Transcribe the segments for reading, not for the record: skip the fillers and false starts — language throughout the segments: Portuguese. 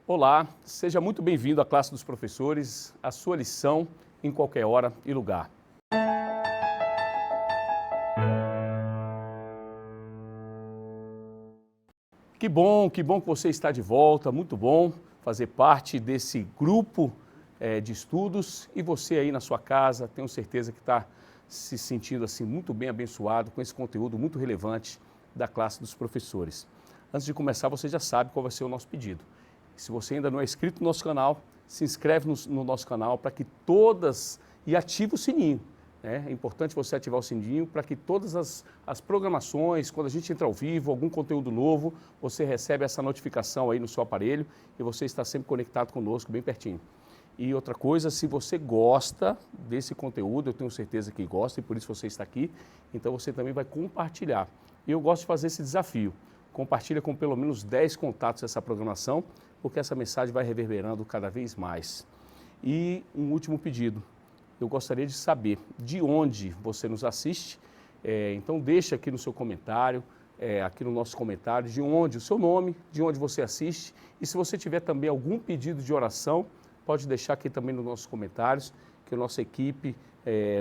Olá, seja muito bem-vindo à classe dos professores, a sua lição em qualquer hora e lugar. Que bom que você está de volta, muito bom fazer parte desse grupo de estudos e você aí na sua casa, tenho certeza que está se sentindo assim muito bem abençoado com esse conteúdo muito relevante da classe dos professores. Antes de começar, você já sabe qual vai ser o nosso pedido. Se você ainda não é inscrito no nosso canal, se inscreve no nosso canal para que todas, e ative o sininho. É importante você ativar o sininho para que todas as programações, quando a gente entra ao vivo, algum conteúdo novo, você recebe essa notificação aí no seu aparelho e você está sempre conectado conosco, bem pertinho. E outra coisa, se você gosta desse conteúdo, eu tenho certeza que gosta e por isso você está aqui, então você também vai compartilhar. E eu gosto de fazer esse desafio. Compartilha com pelo menos 10 contatos essa programação, porque essa mensagem vai reverberando cada vez mais. E um último pedido. Eu gostaria de saber de onde você nos assiste, então deixa aqui no seu comentário, aqui no nosso comentário, de onde, o seu nome, de onde você assiste, e se você tiver também algum pedido de oração, pode deixar aqui também nos nossos comentários, que a nossa equipe,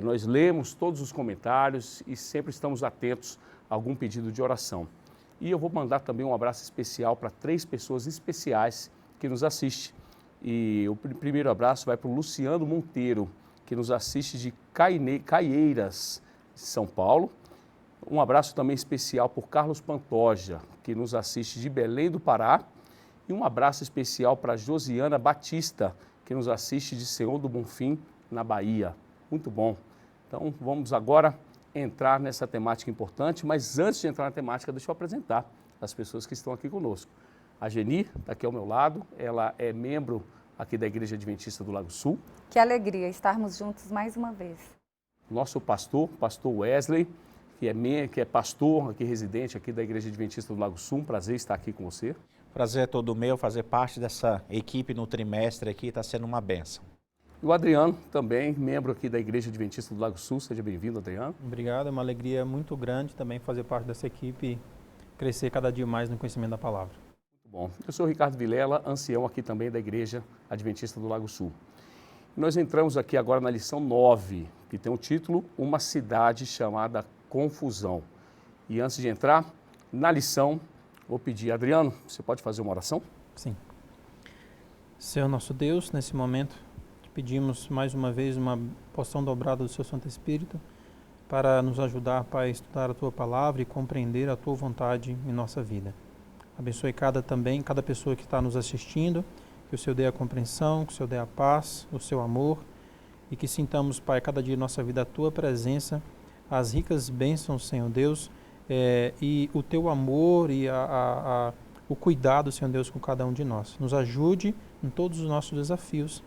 nós lemos todos os comentários e sempre estamos atentos a algum pedido de oração. E eu vou mandar também um abraço especial para 3 pessoas especiais que nos assistem. E o primeiro abraço vai para o Luciano Monteiro, que nos assiste de Caieiras, São Paulo. Um abraço também especial por Carlos Pantoja, que nos assiste de Belém do Pará. E um abraço especial para Josiana Batista, que nos assiste de Senhor do Bonfim, na Bahia. Muito bom. Então vamos agora entrar nessa temática importante, mas antes de entrar na temática, deixa eu apresentar as pessoas que estão aqui conosco. A Geni está aqui ao meu lado, ela é membro aqui da Igreja Adventista do Lago Sul. Que alegria estarmos juntos mais uma vez. Nosso pastor Wesley, que é pastor aqui, residente aqui da Igreja Adventista do Lago Sul. Um prazer estar aqui com você. Prazer é todo meu, fazer parte dessa equipe no trimestre aqui, está sendo uma bênção. E o Adriano, também membro aqui da Igreja Adventista do Lago Sul. Seja bem-vindo, Adriano. Obrigado, é uma alegria muito grande também fazer parte dessa equipe e crescer cada dia mais no conhecimento da palavra. Muito bom. Eu sou o Ricardo Vilela, ancião aqui também da Igreja Adventista do Lago Sul. Nós entramos aqui agora na lição 9, que tem o título Uma Cidade Chamada Confusão. E antes de entrar na lição, vou pedir, Adriano, você pode fazer uma oração? Sim. Senhor nosso Deus, nesse momento, te pedimos mais uma vez uma porção dobrada do seu Santo Espírito para nos ajudar, Pai, a estudar a Tua Palavra e compreender a Tua vontade em nossa vida. Abençoe cada pessoa que está nos assistindo, que o Senhor dê a compreensão, que o Senhor dê a paz, o seu amor e que sintamos, Pai, cada dia em nossa vida a Tua presença, as ricas bênçãos, Senhor Deus, e o Teu amor e o cuidado, Senhor Deus, com cada um de nós. Nos ajude em todos os nossos desafios.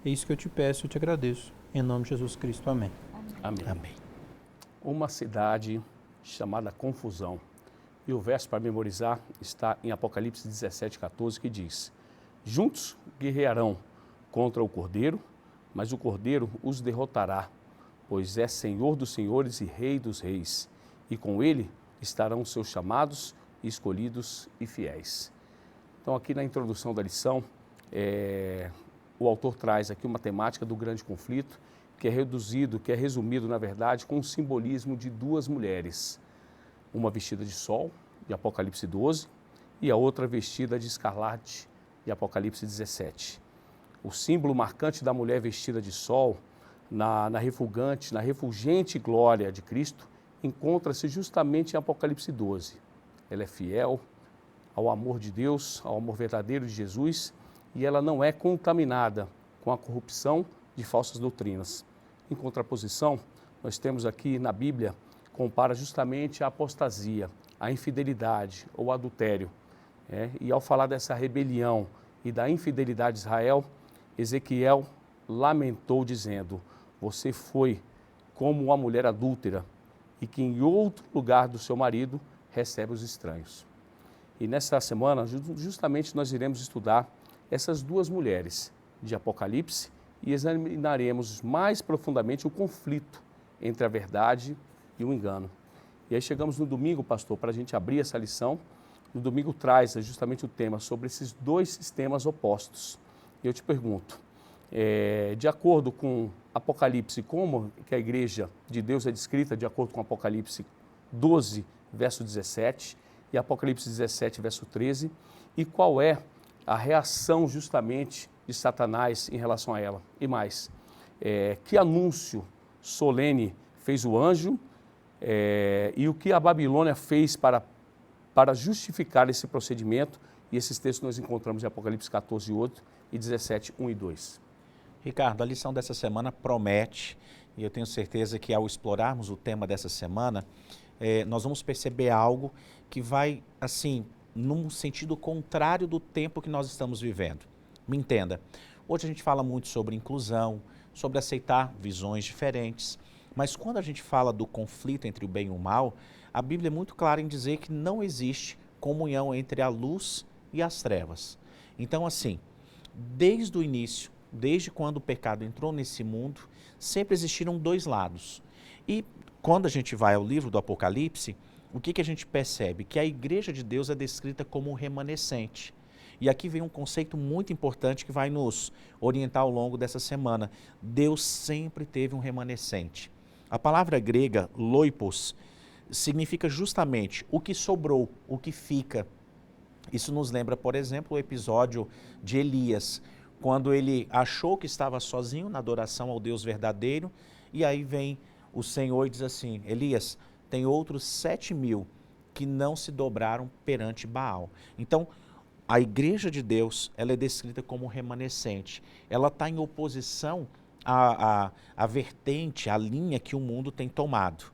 É isso que eu te peço e te agradeço. Em nome de Jesus Cristo. Amém. Amém. Amém. Uma cidade chamada Confusão. E o verso para memorizar está em Apocalipse 17:14, que diz: Juntos guerrearão contra o Cordeiro, mas o Cordeiro os derrotará, pois é Senhor dos senhores e Rei dos reis, e com ele estarão seus chamados, escolhidos e fiéis. Então aqui na introdução da lição, o autor traz aqui uma temática do grande conflito, que é resumido, na verdade, com o simbolismo de 2 mulheres. Uma vestida de sol, de Apocalipse 12, e a outra vestida de escarlate, de Apocalipse 17. O símbolo marcante da mulher vestida de sol, na refulgente glória de Cristo, encontra-se justamente em Apocalipse 12. Ela é fiel ao amor de Deus, ao amor verdadeiro de Jesus, e ela não é contaminada com a corrupção de falsas doutrinas. Em contraposição, nós temos aqui na Bíblia, compara justamente a apostasia, a infidelidade ou adultério. E ao falar dessa rebelião e da infidelidade de Israel, Ezequiel lamentou dizendo: você foi como uma mulher adúltera e que em outro lugar do seu marido recebe os estranhos. E nessa semana, justamente nós iremos estudar essas 2 mulheres de Apocalipse e examinaremos mais profundamente o conflito entre a verdade e o engano. E aí chegamos no domingo, pastor, para a gente abrir essa lição, no domingo traz justamente o tema sobre esses dois sistemas opostos. E eu te pergunto, de acordo com Apocalipse, como que a igreja de Deus é descrita de acordo com Apocalipse 12, verso 17 e Apocalipse 17, verso 13, e qual é a reação justamente de Satanás em relação a ela? E mais, que anúncio solene fez o anjo e o que a Babilônia fez para justificar esse procedimento? E esses textos nós encontramos em Apocalipse 14, 8 e 17, 1 e 2. Ricardo, a lição dessa semana promete, e eu tenho certeza que ao explorarmos o tema dessa semana, nós vamos perceber algo que vai, assim, num sentido contrário do tempo que nós estamos vivendo. Me entenda, hoje a gente fala muito sobre inclusão, sobre aceitar visões diferentes, mas quando a gente fala do conflito entre o bem e o mal, a Bíblia é muito clara em dizer que não existe comunhão entre a luz e as trevas. Então, assim, desde o início, desde quando o pecado entrou nesse mundo, sempre existiram dois lados. E quando a gente vai ao livro do Apocalipse, o que a gente percebe? Que a igreja de Deus é descrita como um remanescente. E aqui vem um conceito muito importante que vai nos orientar ao longo dessa semana. Deus sempre teve um remanescente. A palavra grega, loipos, significa justamente o que sobrou, o que fica. Isso nos lembra, por exemplo, o episódio de Elias, quando ele achou que estava sozinho na adoração ao Deus verdadeiro, e aí vem o Senhor e diz assim, Elias, tem outros 7.000 que não se dobraram perante Baal. Então, a igreja de Deus, ela é descrita como remanescente. Ela está em oposição à vertente, à linha que o mundo tem tomado.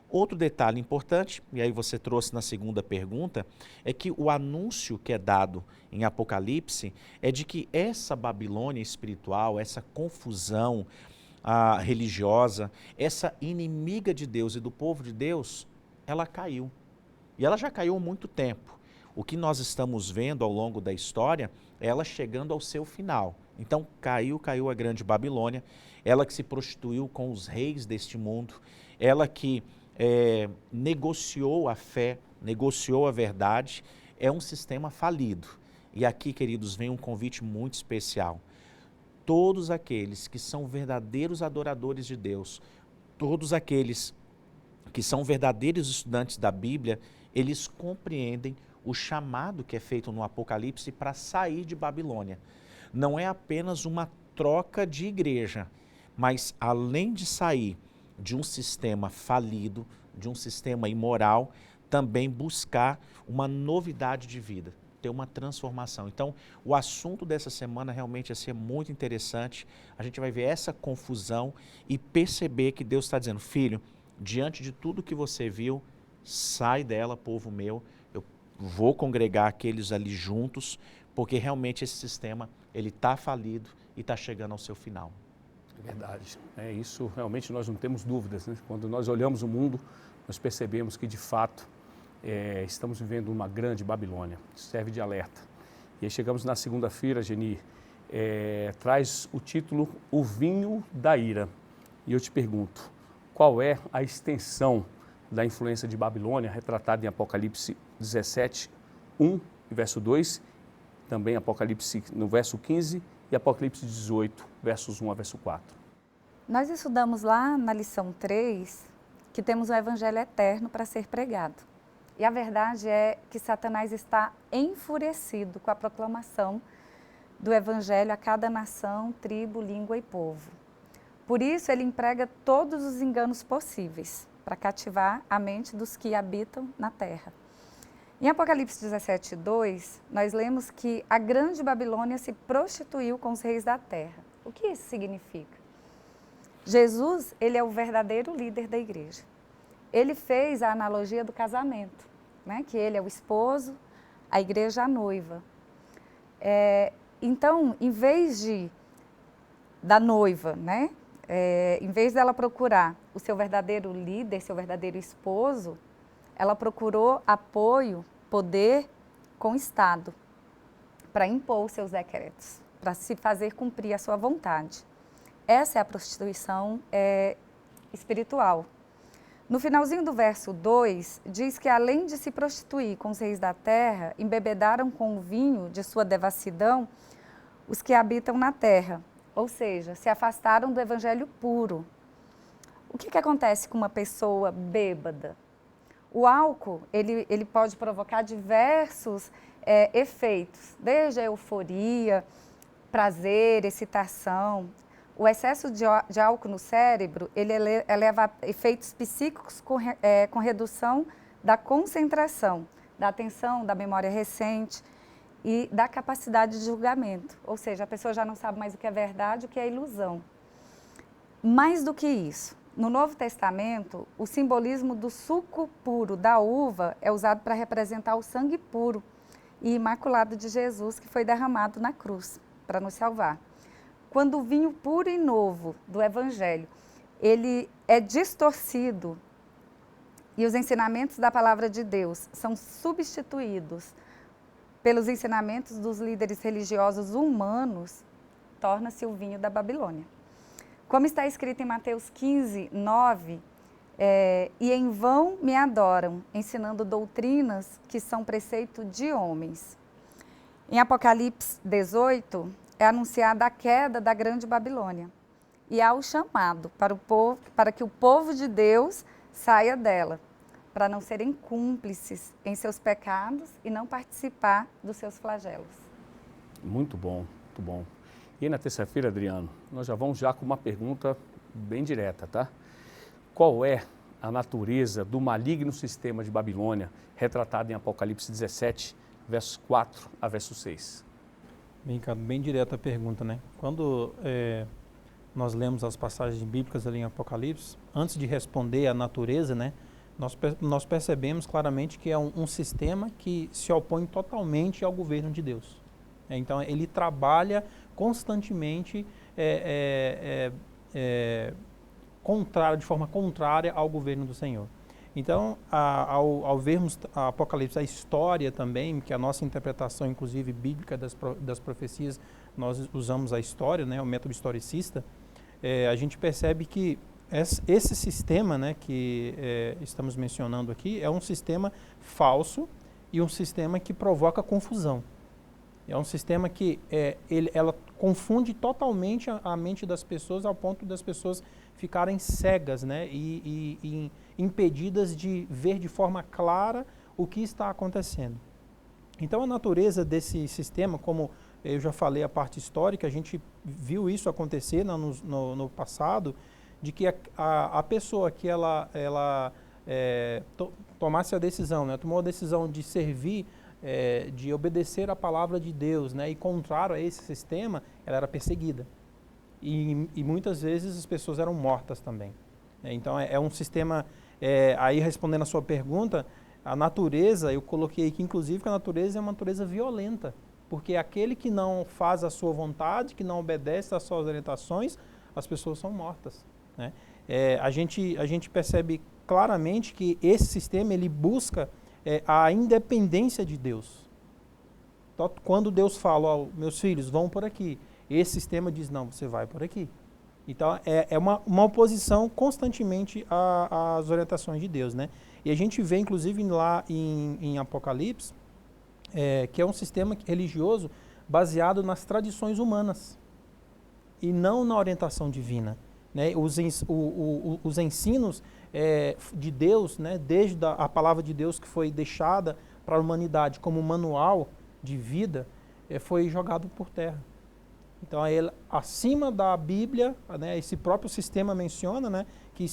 Outro detalhe importante, e aí você trouxe na segunda pergunta, é que o anúncio que é dado em Apocalipse é de que essa Babilônia espiritual, essa confusão religiosa, essa inimiga de Deus e do povo de Deus, ela caiu. E ela já caiu há muito tempo. O que nós estamos vendo ao longo da história é ela chegando ao seu final. Então caiu a grande Babilônia, ela que se prostituiu com os reis deste mundo, ela que negociou a fé, negociou a verdade, é um sistema falido. E aqui, queridos, vem um convite muito especial. Todos aqueles que são verdadeiros adoradores de Deus, todos aqueles que são verdadeiros estudantes da Bíblia, eles compreendem o chamado que é feito no Apocalipse para sair de Babilônia. Não é apenas uma troca de igreja, mas além de sair de um sistema falido, de um sistema imoral, também buscar uma novidade de vida, ter uma transformação. Então, o assunto dessa semana realmente vai ser muito interessante. A gente vai ver essa confusão e perceber que Deus está dizendo, filho, diante de tudo que você viu, sai dela, povo meu, eu vou congregar aqueles ali juntos, porque realmente esse sistema, ele está falido e está chegando ao seu final. É verdade. Isso realmente nós não temos dúvidas, né? Quando nós olhamos o mundo, nós percebemos que de fato estamos vivendo uma grande Babilônia. Serve de alerta. E aí chegamos na segunda-feira, Geni, traz o título O Vinho da Ira. E eu te pergunto, qual é a extensão da influência de Babilônia retratada em Apocalipse 17, 1 e verso 2, também Apocalipse no verso 15 e Apocalipse 18, versos 1 a verso 4. Nós estudamos lá na lição 3 que temos o evangelho eterno para ser pregado. E a verdade é que Satanás está enfurecido com a proclamação do evangelho a cada nação, tribo, língua e povo. Por isso ele emprega todos os enganos possíveis para cativar a mente dos que habitam na terra. Em Apocalipse 17, 2, nós lemos que a grande Babilônia se prostituiu com os reis da terra. O que isso significa? Jesus, ele é o verdadeiro líder da igreja. Ele fez a analogia do casamento, né? Que ele é o esposo, a igreja a noiva. Então, em vez da noiva, né? Em vez dela procurar o seu verdadeiro líder, seu verdadeiro esposo, ela procurou apoio, poder com o Estado, para impor os seus decretos, para se fazer cumprir a sua vontade. Essa é a prostituição espiritual. No finalzinho do verso 2, diz que além de se prostituir com os reis da terra, embebedaram com o vinho de sua devassidão os que habitam na terra, ou seja, se afastaram do evangelho puro. O que acontece com uma pessoa bêbada? O álcool, ele pode provocar diversos efeitos, desde a euforia, prazer, excitação. O excesso de álcool no cérebro, ele eleva efeitos psíquicos com redução da concentração, da atenção, da memória recente e da capacidade de julgamento. Ou seja, a pessoa já não sabe mais o que é verdade, o que é ilusão. Mais do que isso, no Novo Testamento, o simbolismo do suco puro da uva é usado para representar o sangue puro e imaculado de Jesus que foi derramado na cruz para nos salvar. Quando o vinho puro e novo do Evangelho, ele é distorcido e os ensinamentos da palavra de Deus são substituídos pelos ensinamentos dos líderes religiosos humanos, torna-se o vinho da Babilônia. Como está escrito em Mateus 15, 9, e em vão me adoram, ensinando doutrinas que são preceito de homens. Em Apocalipse 18, é anunciada a queda da grande Babilônia e há o chamado para que o povo de Deus saia dela, para não serem cúmplices em seus pecados e não participar dos seus flagelos. Muito bom, muito bom. E aí na terça-feira, Adriano, nós já vamos com uma pergunta bem direta, tá? Qual é a natureza do maligno sistema de Babilônia, retratado em Apocalipse 17, versos 4 a verso 6? Bem direta a pergunta, né? Quando nós lemos as passagens bíblicas ali em Apocalipse, antes de responder a natureza, né? Nós percebemos claramente que é um sistema que se opõe totalmente ao governo de Deus. Então, ele trabalha constantemente de forma contrária ao governo do Senhor. Então, ao vermos a Apocalipse, a história também, que a nossa interpretação, inclusive, bíblica das profecias, nós usamos a história, né, o método historicista, a gente percebe que esse sistema, né, que estamos mencionando aqui é um sistema falso e um sistema que provoca confusão. É um sistema que ela confunde totalmente a mente das pessoas ao ponto das pessoas ficarem cegas, né, e impedidas de ver de forma clara o que está acontecendo. Então, a natureza desse sistema, como eu já falei a parte histórica, a gente viu isso acontecer no passado, de que a pessoa que ela tomasse a decisão, né, tomou a decisão de servir, de obedecer a palavra de Deus, né, e contrário a esse sistema, ela era perseguida. E muitas vezes as pessoas eram mortas também. Então, é um sistema, aí respondendo a sua pergunta, a natureza, eu coloquei aqui inclusive que a natureza é uma natureza violenta, porque aquele que não faz a sua vontade, que não obedece às suas orientações, as pessoas são mortas, né? A gente percebe claramente que esse sistema ele busca a independência de Deus. Então, quando Deus fala, ó, meus filhos, vão por aqui, esse sistema diz, não, você vai por aqui. Então, é uma oposição constantemente às orientações de Deus, né? E a gente vê, inclusive, lá em Apocalipse, que é um sistema religioso baseado nas tradições humanas e não na orientação divina, né? Os ensinos de Deus, né? Desde a palavra de Deus que foi deixada para a humanidade como manual de vida, foi jogado por terra. Então, acima da Bíblia, né, esse próprio sistema menciona, né, que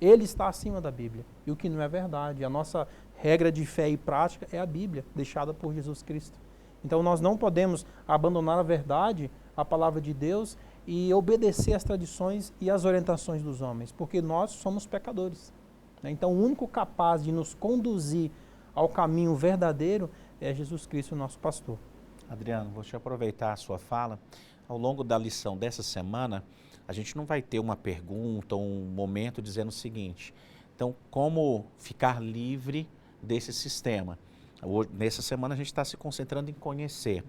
ele está acima da Bíblia. E o que não é verdade. A nossa regra de fé e prática é a Bíblia, deixada por Jesus Cristo. Então, nós não podemos abandonar a verdade, a palavra de Deus, e obedecer às tradições e às orientações dos homens, porque nós somos pecadores, né? Então, o único capaz de nos conduzir ao caminho verdadeiro é Jesus Cristo, nosso pastor. Adriano, vou te aproveitar a sua fala. Ao longo da lição dessa semana, a gente não vai ter uma pergunta, um momento dizendo o seguinte, então, como ficar livre desse sistema? Nessa semana a gente está se concentrando em conhecer.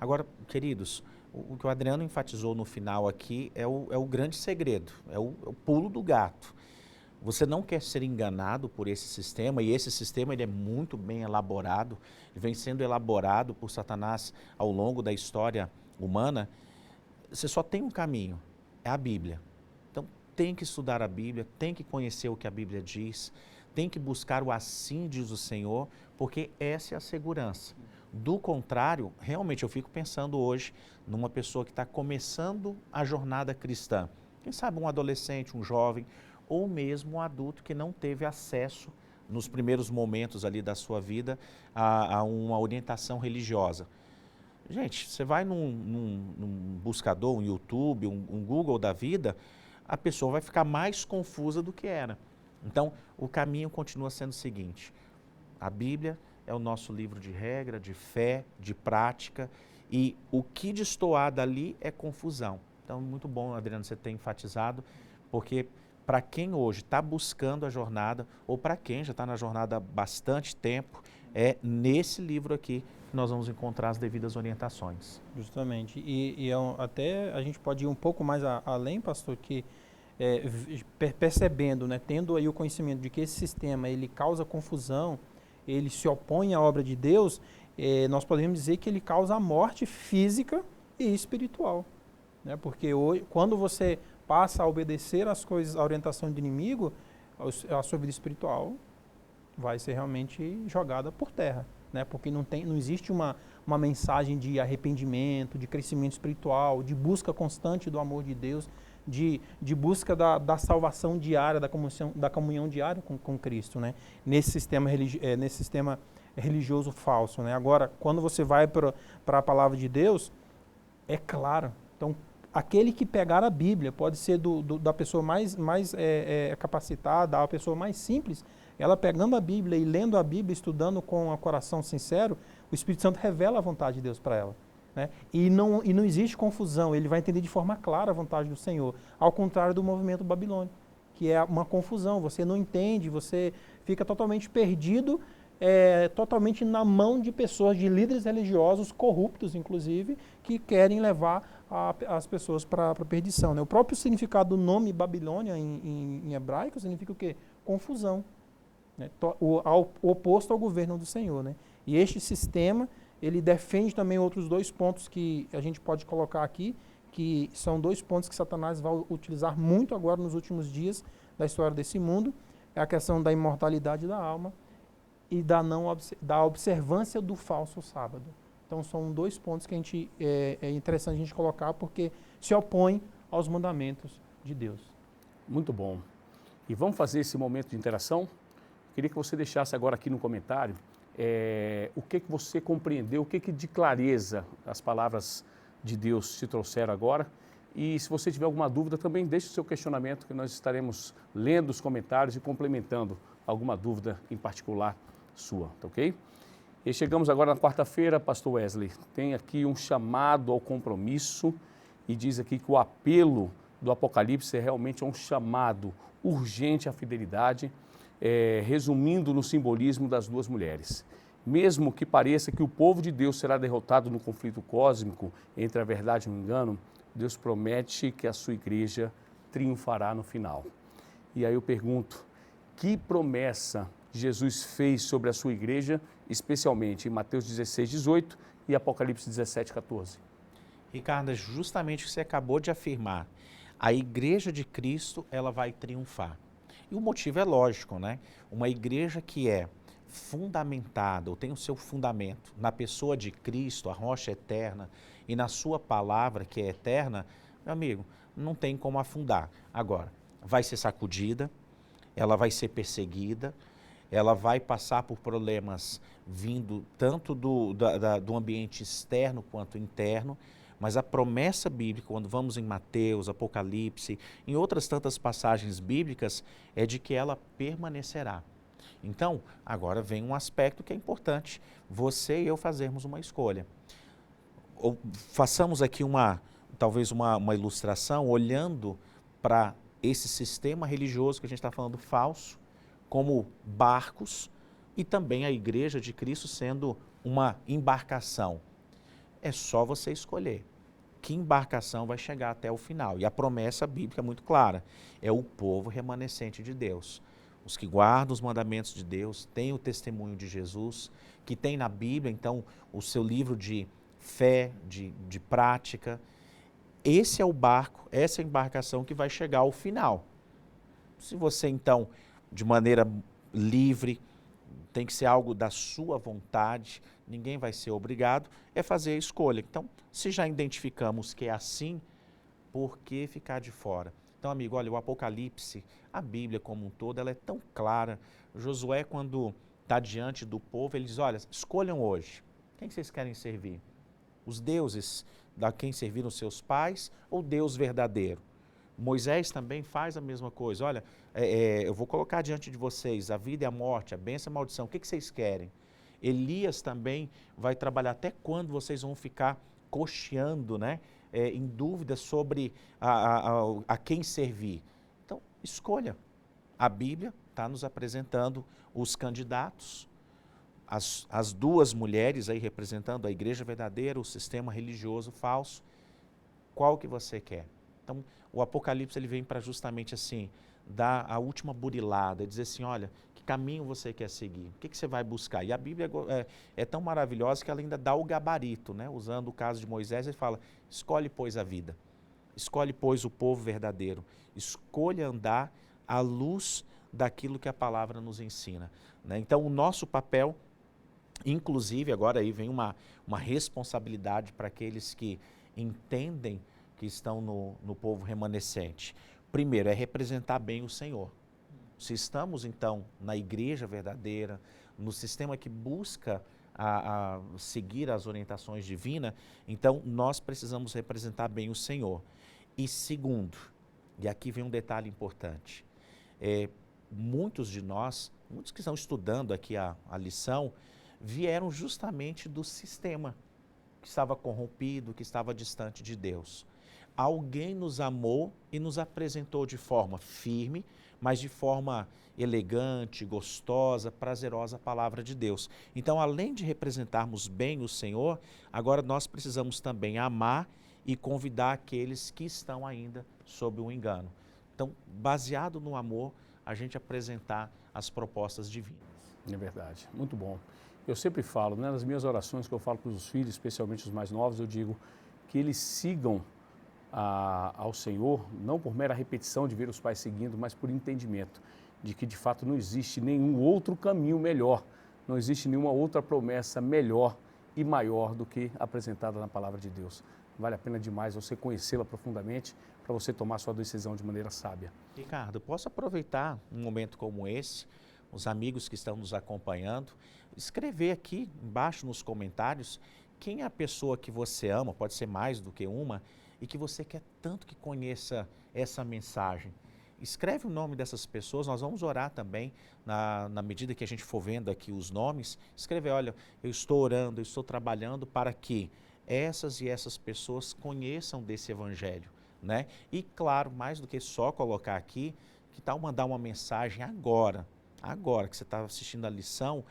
Agora, queridos, o que o Adriano enfatizou no final aqui é o grande segredo, é o pulo do gato. Você não quer ser enganado por esse sistema, e esse sistema ele é muito bem elaborado, ele vem sendo elaborado por Satanás ao longo da história humana. Você só tem um caminho, é a Bíblia. Então, tem que estudar a Bíblia, tem que conhecer o que a Bíblia diz, tem que buscar o assim diz o Senhor, porque essa é a segurança. Do contrário, realmente eu fico pensando hoje numa pessoa que está começando a jornada cristã. Quem sabe um adolescente, um jovem, ou mesmo um adulto que não teve acesso nos primeiros momentos ali da sua vida a uma orientação religiosa. Gente, você vai num buscador, um YouTube, um Google da vida, a pessoa vai ficar mais confusa do que era. Então, o caminho continua sendo o seguinte: a Bíblia é o nosso livro de regra, de fé, de prática, e o que destoar dali é confusão. Então, muito bom, Adriano, você ter enfatizado, porque para quem hoje está buscando a jornada, ou para quem já está na jornada há bastante tempo, é nesse livro aqui que nós vamos encontrar as devidas orientações. Justamente. Até a gente pode ir um pouco mais além, pastor, que percebendo, né, tendo aí o conhecimento de que esse sistema ele causa confusão, ele se opõe à obra de Deus, nós podemos dizer que ele causa a morte física e espiritual. Né? Porque hoje, quando você passa a obedecer as coisas, a orientação do inimigo, a sua vida espiritual vai ser realmente jogada por terra, né? Porque não existe uma mensagem de arrependimento, de crescimento espiritual, de busca constante do amor de Deus, de busca da salvação diária, da comunhão diária com Cristo, né? Nesse sistema religioso falso, né? Agora, quando você vai para a palavra de Deus, é claro. Então, aquele que pegar a Bíblia, pode ser da pessoa mais capacitada, a pessoa mais simples, ela pegando a Bíblia e lendo a Bíblia, estudando com o coração sincero, o Espírito Santo revela a vontade de Deus para ela. Né? E não existe confusão, ele vai entender de forma clara a vontade do Senhor, ao contrário do movimento babilônico, que é uma confusão, você não entende, você fica totalmente perdido, totalmente na mão de pessoas, de líderes religiosos, corruptos inclusive, que querem levar as pessoas para a perdição. Né? O próprio significado do nome Babilônia em hebraico significa o quê? Confusão. Né? O oposto ao governo do Senhor. Né? E este sistema, ele defende também outros dois pontos que a gente pode colocar aqui, que são dois pontos que Satanás vai utilizar muito agora nos últimos dias da história desse mundo, é a questão da imortalidade da alma e da observância do falso sábado. Então são dois pontos que é interessante a gente colocar, porque se opõem aos mandamentos de Deus. Muito bom. E vamos fazer esse momento de interação? Queria que você deixasse agora aqui no comentário o que você compreendeu, o que de clareza as palavras de Deus te trouxeram agora. E se você tiver alguma dúvida, também deixe o seu questionamento, que nós estaremos lendo os comentários e complementando alguma dúvida em particular sua, tá ok? E chegamos agora na quarta-feira, pastor Wesley, tem aqui um chamado ao compromisso e diz aqui que o apelo do Apocalipse realmente é um chamado urgente à fidelidade, resumindo no simbolismo das duas mulheres. Mesmo que pareça que o povo de Deus será derrotado no conflito cósmico entre a verdade e o engano, Deus promete que a sua igreja triunfará no final. E aí eu pergunto, que promessa Jesus fez sobre a sua igreja, especialmente em Mateus 16, 18 e Apocalipse 17, 14? Ricardo, é justamente o que você acabou de afirmar. A igreja de Cristo, ela vai triunfar. E o motivo é lógico, né? Uma igreja que é fundamentada, ou tem o seu fundamento na pessoa de Cristo, a rocha eterna, e na sua palavra, que é eterna, meu amigo, não tem como afundar. Agora, vai ser sacudida, ela vai ser perseguida, ela vai passar por problemas vindo tanto do ambiente externo quanto interno, mas a promessa bíblica, quando vamos em Mateus, Apocalipse, em outras tantas passagens bíblicas, é de que ela permanecerá. Então, agora vem um aspecto que é importante, você e eu fazermos uma escolha. Ou façamos aqui talvez uma ilustração, olhando para esse sistema religioso que a gente está falando falso, como barcos, e também a igreja de Cristo sendo uma embarcação. É só você escolher. que embarcação vai chegar até o final. E a promessa bíblica é muito clara, é o povo remanescente de Deus. Os que guardam os mandamentos de Deus, têm o testemunho de Jesus, que tem na Bíblia, então, o seu livro de fé, de prática. Esse é o barco, essa é a embarcação que vai chegar ao final. Se você, então, de maneira livre, tem que ser algo da sua vontade, ninguém vai ser obrigado, é fazer a escolha. Então, se já identificamos que é assim, por que ficar de fora? Então, amigo, olha, o Apocalipse, a Bíblia como um todo, ela é tão clara. Josué, quando está diante do povo, ele diz, olha, escolham hoje, quem vocês querem servir? Os deuses da quem serviram seus pais ou Deus verdadeiro? Moisés também faz a mesma coisa. Olha, eu vou colocar diante de vocês a vida e a morte, a bênção e a maldição. O que vocês querem? Elias também vai trabalhar até quando vocês vão ficar cocheando, né? Em dúvida sobre a quem servir. Então, escolha. A Bíblia está nos apresentando os candidatos, as duas mulheres aí representando a igreja verdadeira, o sistema religioso falso. Qual que você quer? Então, o Apocalipse ele vem para justamente assim, dar a última burilada, dizer assim, olha, que caminho você quer seguir? O que você vai buscar? E a Bíblia é tão maravilhosa que ela ainda dá o gabarito, né? Usando o caso de Moisés, ele fala, escolhe, pois, a vida. Escolhe, pois, o povo verdadeiro. Escolha andar à luz daquilo que a palavra nos ensina, né? Então, o nosso papel, inclusive, agora aí vem uma responsabilidade para aqueles que entendem que estão no povo remanescente. Primeiro, é representar bem o Senhor. Se estamos, então, na igreja verdadeira, no sistema que busca a seguir as orientações divinas, então nós precisamos representar bem o Senhor. E segundo, e aqui vem um detalhe importante, muitos de nós, muitos que estão estudando aqui a lição, vieram justamente do sistema que estava corrompido, que estava distante de Deus. Alguém nos amou e nos apresentou de forma firme, mas de forma elegante, gostosa, prazerosa a palavra de Deus. Então, além de representarmos bem o Senhor, agora nós precisamos também amar e convidar aqueles que estão ainda sob o engano. Então, baseado no amor, a gente apresentar as propostas divinas. É verdade, muito bom. Eu sempre falo, né, nas minhas orações que eu falo para os filhos, especialmente os mais novos, eu digo que eles sigam ao Senhor, não por mera repetição de ver os pais seguindo, mas por entendimento de que de fato não existe nenhum outro caminho melhor, não existe nenhuma outra promessa melhor e maior do que apresentada na palavra de Deus. Vale a pena demais você conhecê-la profundamente para você tomar sua decisão de maneira sábia. Ricardo, posso aproveitar um momento como esse, os amigos que estão nos acompanhando, escrever aqui embaixo nos comentários quem é a pessoa que você ama, pode ser mais do que uma, e que você quer tanto que conheça essa mensagem. Escreve o nome dessas pessoas, nós vamos orar também, na medida que a gente for vendo aqui os nomes, escrever, olha, eu estou orando, eu estou trabalhando para que essas e essas pessoas conheçam desse evangelho, né? E claro, mais do que só colocar aqui, que tal mandar uma mensagem agora que você está assistindo a lição,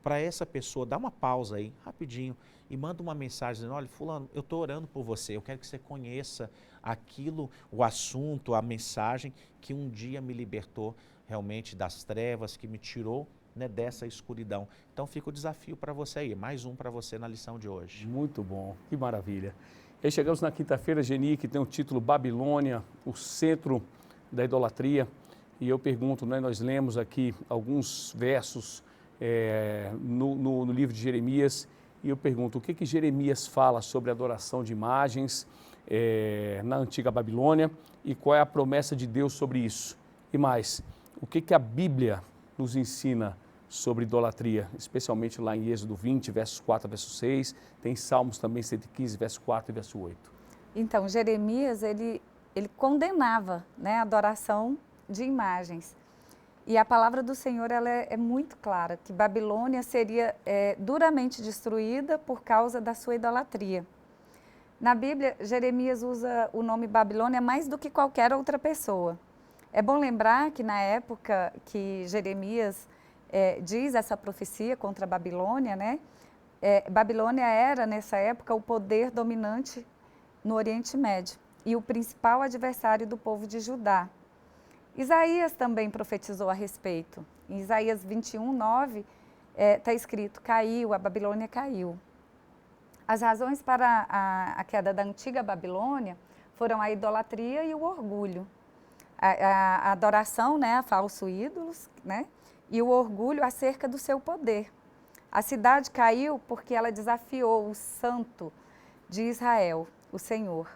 para essa pessoa, dá uma pausa aí, rapidinho, e manda uma mensagem dizendo, olha, fulano, eu estou orando por você, eu quero que você conheça aquilo, o assunto, a mensagem que um dia me libertou realmente das trevas, que me tirou, né, dessa escuridão. Então fica o desafio para você aí, mais um para você na lição de hoje. Muito bom, que maravilha. E aí chegamos na quinta-feira, Geni, que tem o título Babilônia, o centro da idolatria. E eu pergunto, né, nós lemos aqui alguns versos no livro de Jeremias, e eu pergunto, o que Jeremias fala sobre adoração de imagens na antiga Babilônia e qual é a promessa de Deus sobre isso? E mais, o que a Bíblia nos ensina sobre idolatria, especialmente lá em Êxodo 20, versos 4 a verso 6, tem Salmos também 115, verso 4 e verso 8. Então, Jeremias, ele condenava, né, a adoração de imagens. E a palavra do Senhor ela é muito clara, que Babilônia seria duramente destruída por causa da sua idolatria. Na Bíblia, Jeremias usa o nome Babilônia mais do que qualquer outra pessoa. É bom lembrar que na época que Jeremias diz essa profecia contra a Babilônia, né? Babilônia era, nessa época, o poder dominante no Oriente Médio e o principal adversário do povo de Judá. Isaías também profetizou a respeito. Em Isaías 21:9 está escrito: caiu, a Babilônia caiu. As razões para a queda da antiga Babilônia foram a idolatria e o orgulho. A adoração, né, a falsos ídolos, né, e o orgulho acerca do seu poder. A cidade caiu porque ela desafiou o Santo de Israel, o Senhor.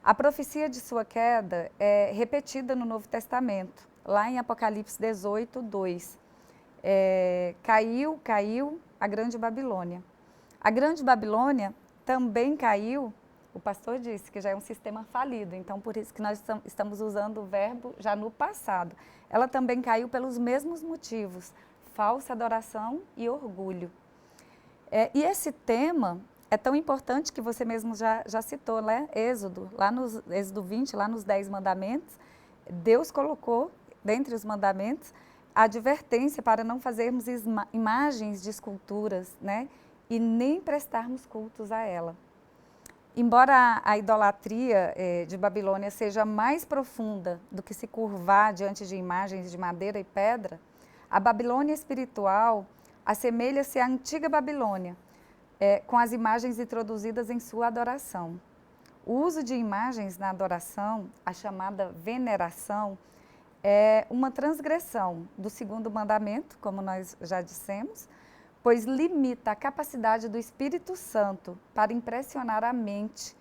A profecia de sua queda é repetida no Novo Testamento, lá em Apocalipse 18:2. Caiu a Grande Babilônia. A Grande Babilônia também caiu, o pastor disse que já é um sistema falido, então por isso que nós estamos usando o verbo já no passado. Ela também caiu pelos mesmos motivos, falsa adoração e orgulho. E esse tema é tão importante que você mesmo já citou, né? Êxodo, lá no Êxodo 20, lá nos 10 mandamentos, Deus colocou, dentre os mandamentos, a advertência para não fazermos imagens de esculturas, né? E nem prestarmos cultos a ela. Embora a idolatria de Babilônia seja mais profunda do que se curvar diante de imagens de madeira e pedra, a Babilônia espiritual assemelha-se à antiga Babilônia, com as imagens introduzidas em sua adoração. O uso de imagens na adoração, a chamada veneração, é uma transgressão do segundo mandamento, como nós já dissemos, pois limita a capacidade do Espírito Santo para impressionar a mente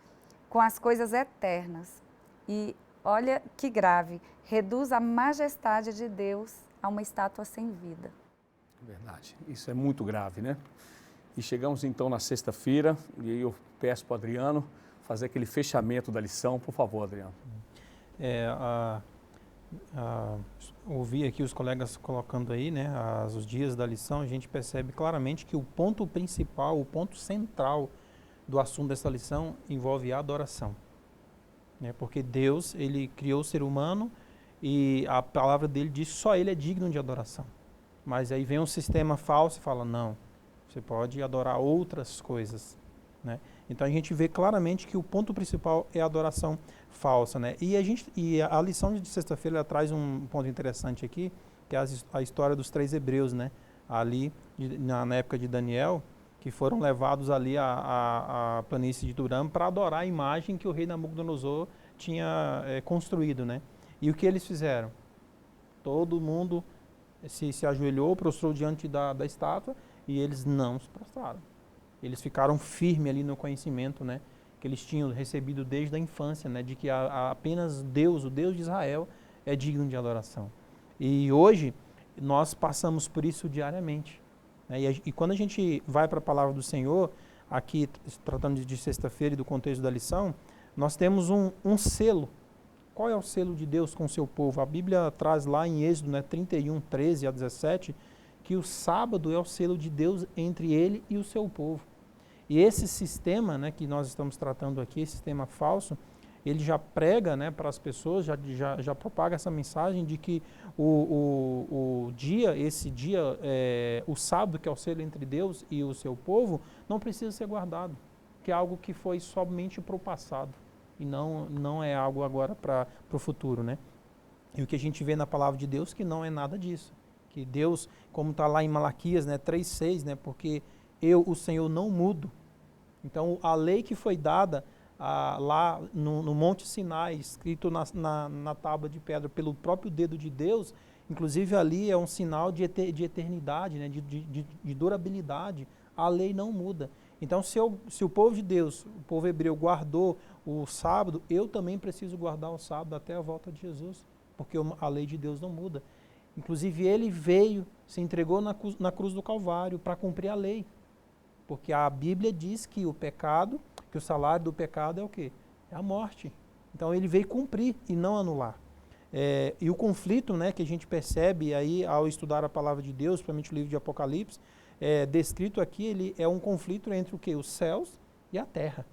com as coisas eternas. E olha que grave, reduz a majestade de Deus a uma estátua sem vida. Verdade, isso é muito grave, né? E chegamos então na sexta-feira, e aí eu peço para o Adriano fazer aquele fechamento da lição. Por favor, Adriano. Ouvir aqui os colegas colocando aí, né, os dias da lição, a gente percebe claramente que o ponto principal, o ponto central do assunto dessa lição envolve a adoração. Né? Porque Deus, Ele criou o ser humano e a palavra dele diz que só Ele é digno de adoração. Mas aí vem um sistema falso e fala, não, você pode adorar outras coisas. Né? Então a gente vê claramente que o ponto principal é a adoração falsa. Né? E a lição de sexta-feira ela traz um ponto interessante aqui, que é a história dos 3 hebreus, né? Ali na época de Daniel, que foram levados ali à planície de Duram para adorar a imagem que o rei Nabucodonosor tinha construído. Né? E o que eles fizeram? Todo mundo se ajoelhou, prostrou diante da estátua e eles não se prostraram. Eles ficaram firmes ali no conhecimento, né, que eles tinham recebido desde a infância, né, de que apenas Deus, o Deus de Israel, é digno de adoração. E hoje nós passamos por isso diariamente. Né, e quando a gente vai para a palavra do Senhor, aqui tratando de sexta-feira e do contexto da lição, nós temos um selo. Qual é o selo de Deus com o seu povo? A Bíblia traz lá em Êxodo, né, 31, 13 a 17, que o sábado é o selo de Deus entre ele e o seu povo. E esse sistema, né, que nós estamos tratando aqui, esse sistema falso, ele já prega, né, para as pessoas, já propaga essa mensagem de que o sábado, que é o selo entre Deus e o seu povo, não precisa ser guardado, que é algo que foi somente para o passado e não é algo agora para o futuro, né? E o que a gente vê na palavra de Deus que não é nada disso, que Deus, como está lá em Malaquias, né, 3:6, né, porque eu, o Senhor, não mudo. Então, a lei que foi dada lá no Monte Sinai, escrito na tábua de pedra pelo próprio dedo de Deus, inclusive ali é um sinal de eternidade, né, de durabilidade. A lei não muda. Então, se o povo de Deus, o povo hebreu, guardou o sábado, eu também preciso guardar o sábado até a volta de Jesus, porque a lei de Deus não muda. Inclusive, ele veio, se entregou na cruz do Calvário para cumprir a lei. Porque a Bíblia diz que que o salário do pecado é o quê? É a morte. Então ele veio cumprir e não anular. E o conflito, né, que a gente percebe aí ao estudar a palavra de Deus, principalmente o livro de Apocalipse, descrito aqui, ele é um conflito entre o quê? Os céus e a terra.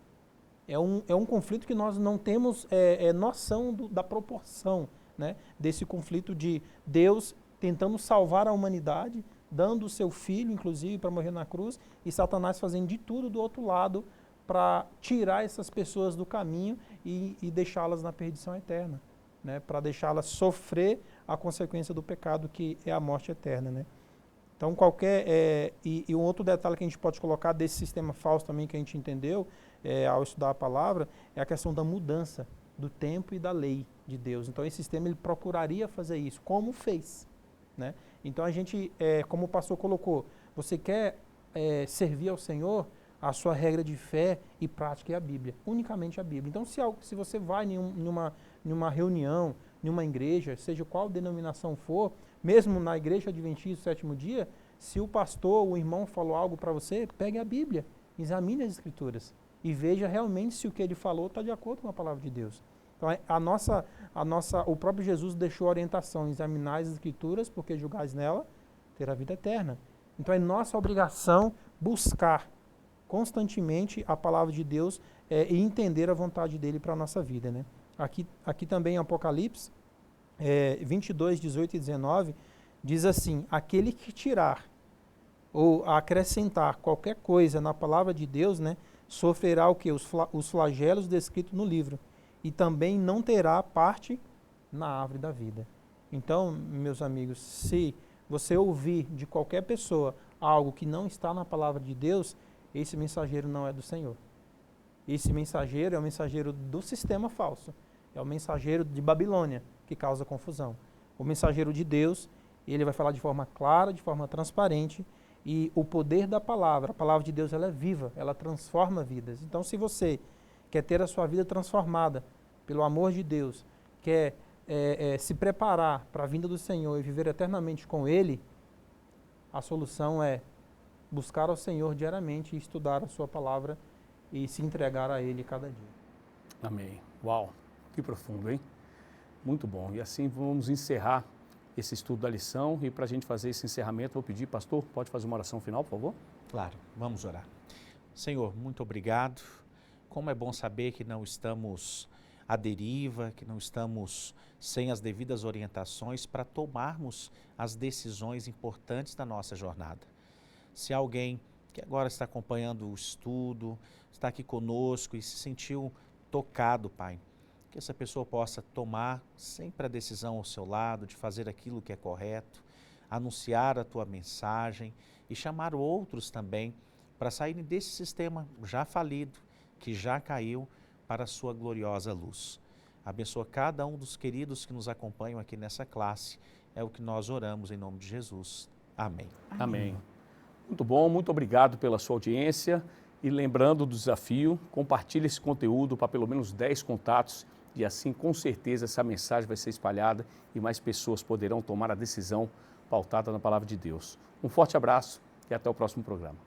É um conflito que nós não temos noção da proporção, né, desse conflito de Deus tentando salvar a humanidade, dando o seu filho, inclusive, para morrer na cruz, e Satanás fazendo de tudo do outro lado para tirar essas pessoas do caminho e deixá-las na perdição eterna, né? Para deixá-las sofrer a consequência do pecado, que é a morte eterna, né? Então, e um outro detalhe que a gente pode colocar desse sistema falso também, que a gente entendeu ao estudar a palavra, é a questão da mudança do tempo e da lei de Deus. Então, esse sistema ele procuraria fazer isso, como fez, né? Então, a gente, como o pastor colocou, você quer servir ao Senhor, a sua regra de fé e prática é a Bíblia, unicamente a Bíblia. Então, se você vai em uma reunião, em uma igreja, seja qual denominação for, mesmo na igreja adventista do sétimo dia, se o pastor, o irmão falou algo para você, pegue a Bíblia, examine as Escrituras e veja realmente se o que ele falou está de acordo com a palavra de Deus. Então, o próprio Jesus deixou a orientação, examinar as Escrituras, porque julgais nela ter a vida eterna. Então, é nossa obrigação buscar constantemente a palavra de Deus e entender a vontade dele para a nossa vida, né? Aqui também em Apocalipse 22, 18 e 19, diz assim: aquele que tirar ou acrescentar qualquer coisa na palavra de Deus, né, sofrerá o quê? Os flagelos descritos no livro, e também não terá parte na árvore da vida. Então, meus amigos, se você ouvir de qualquer pessoa algo que não está na palavra de Deus, esse mensageiro não é do Senhor. Esse mensageiro é o mensageiro do sistema falso. É o mensageiro de Babilônia, que causa confusão. O mensageiro de Deus, ele vai falar de forma clara, de forma transparente, e o poder da palavra, a palavra de Deus, ela é viva, ela transforma vidas. Então, se você quer ter a sua vida transformada pelo amor de Deus, quer se preparar para a vinda do Senhor e viver eternamente com Ele, a solução é buscar ao Senhor diariamente e estudar a sua palavra e se entregar a Ele cada dia. Amém. Uau, que profundo, hein? Muito bom. E assim vamos encerrar esse estudo da lição. E para a gente fazer esse encerramento, vou pedir, pastor, pode fazer uma oração final, por favor? Claro, vamos orar. Senhor, muito obrigado. Como é bom saber que não estamos à deriva, que não estamos sem as devidas orientações para tomarmos as decisões importantes da nossa jornada. Se alguém que agora está acompanhando o estudo, está aqui conosco e se sentiu tocado, Pai, que essa pessoa possa tomar sempre a decisão ao seu lado, de fazer aquilo que é correto, anunciar a Tua mensagem e chamar outros também para saírem desse sistema já falido, que já caiu, para a Sua gloriosa luz. Abençoa cada um dos queridos que nos acompanham aqui nessa classe. É o que nós oramos em nome de Jesus. Amém. Amém. Muito bom, muito obrigado pela sua audiência. E lembrando do desafio, compartilhe esse conteúdo para pelo menos 10 contatos e assim, com certeza, essa mensagem vai ser espalhada e mais pessoas poderão tomar a decisão pautada na palavra de Deus. Um forte abraço e até o próximo programa.